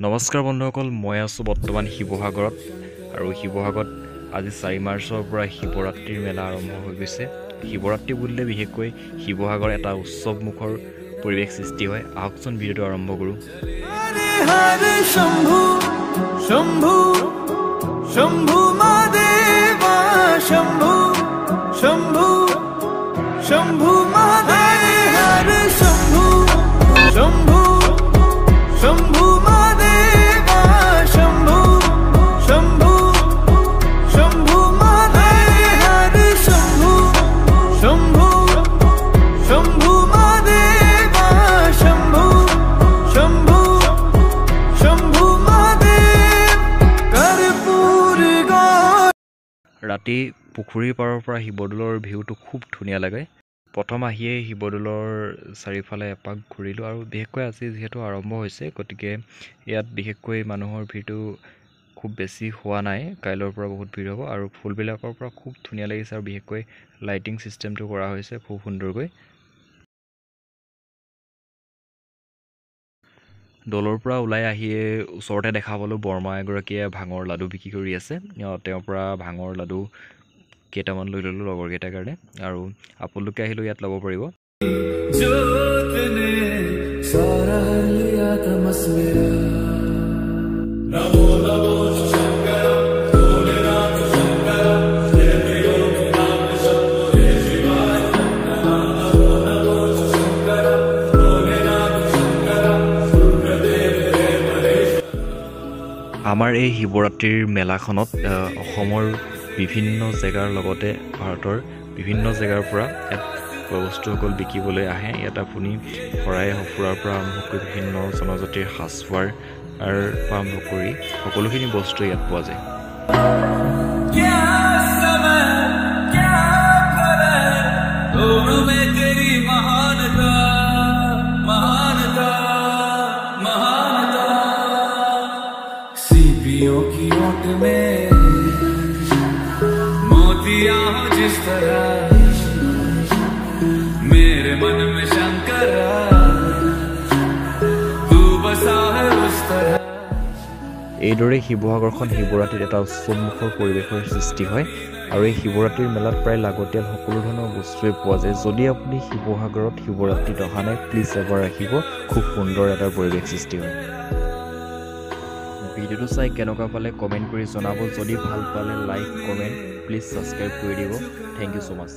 নমস্কাৰ বন্ধুসকল, মই আছোঁ বৰ্তমান শিৱসাগৰত আৰু শিৱসাগৰত আজি 4 মাৰ্চৰ পৰা শিৱৰাত্ৰিৰ মেলা আৰম্ভ হৈ গৈছে। শিৱৰাত্ৰি বুলিলে বিশেষকৈ শিৱসাগৰ এটা উৎসৱমুখৰ পৰিৱেশ সৃষ্টি হয়। আহকচোন ভিডিঅ'টো আৰম্ভ কৰোঁ। শম্ভু শম্ভু শম্ভু মহাদেবা শম্ভু শম্ভু শম্ভু মহাদেবা শম্ভু শম্ভু শম্ভু মহাদেবা শম্ভু শম্ভু শম্ভু মহাদেবা শম্ভু শম্ভু শম্ভু মহাদেবা শম্ভু শম্ভু শম্ভু মহাদেব কৰ্পূৰ ৰাতি পুখুৰীৰ পাৰৰ পৰা শিৱদৌলৰ ভিউটো খুব ধুনীয়া লাগে। প্ৰথম আহিয়ে শিৱদৌলৰ চাৰিওফালে এপাক ঘূৰিলোঁ আৰু বিশেষকৈ আজি যিহেতু আৰম্ভ হৈছে, গতিকে ইয়াত বিশেষকৈ মানুহৰ ভিৰটো খুব বেছি হোৱা নাই। কাইলৈৰ পৰা বহুত ভিৰ হ'ব আৰু ফুলবিলাকৰ পৰা খুব ধুনীয়া লাগিছে আৰু বিশেষকৈ লাইটিং ছিষ্টেমটো কৰা হৈছে খুব সুন্দৰকৈ। দৌলৰ পৰা ওলাই আহিয়ে ওচৰতে দেখা পালোঁ বৰমা এগৰাকীয়ে ভাঙৰ লাডু বিক্ৰী কৰি আছে। তেওঁৰ পৰা ভাঙৰ লাডু কেইটামান লৈ ল'লোঁ লগৰকেইটাৰ কাৰণে, আৰু আপোনালোকে আহিলেও ইয়াত ল'ব পাৰিব। আমাৰ এই শিৱৰাত্ৰিৰ মেলাখনত অসমৰ বিভিন্ন জেগাৰ লগতে ভাৰতৰ বিভিন্ন জেগাৰ পৰা ইয়াত বস্তুসকল বিকিবলৈ আহে। ইয়াত আপুনি শৰাই সঁফুৰাৰ পৰা আৰম্ভ কৰি বিভিন্ন জনজাতিৰ সাজপাৰ পৰা আৰম্ভ কৰি সকলোখিনি বস্তু ইয়াত পোৱা যায়। की ओट में मोतिया हो जिस तरह मेरे मन में शंकर तू बसा है उस तरह। এইদৰে শিৱসাগৰখন শিৱৰাত্ৰিত এটা উৎসৱমুখৰ পৰিৱেশৰ সৃষ্টি হয় আৰু এই শিৱৰাত্ৰিৰ মেলাত প্ৰায় লাগতিয়াল সকলো ধৰণৰ বস্তুৱে পোৱা যায়। যদি আপুনি শিৱসাগৰত শিৱৰাত্ৰিত অহা নাই, প্লিজ এবাৰ আহিব, খুব সুন্দৰ এটা পৰিৱেশ সৃষ্টি হয়। ভিডিঅ'টো চাই কেনেকুৱা পালে কমেণ্ট কৰি জনাব। যদি ভাল পালে লাইক কমেণ্ট প্লিজ ছাবস্ক্ৰাইব কৰি দিব। Thank you so' much.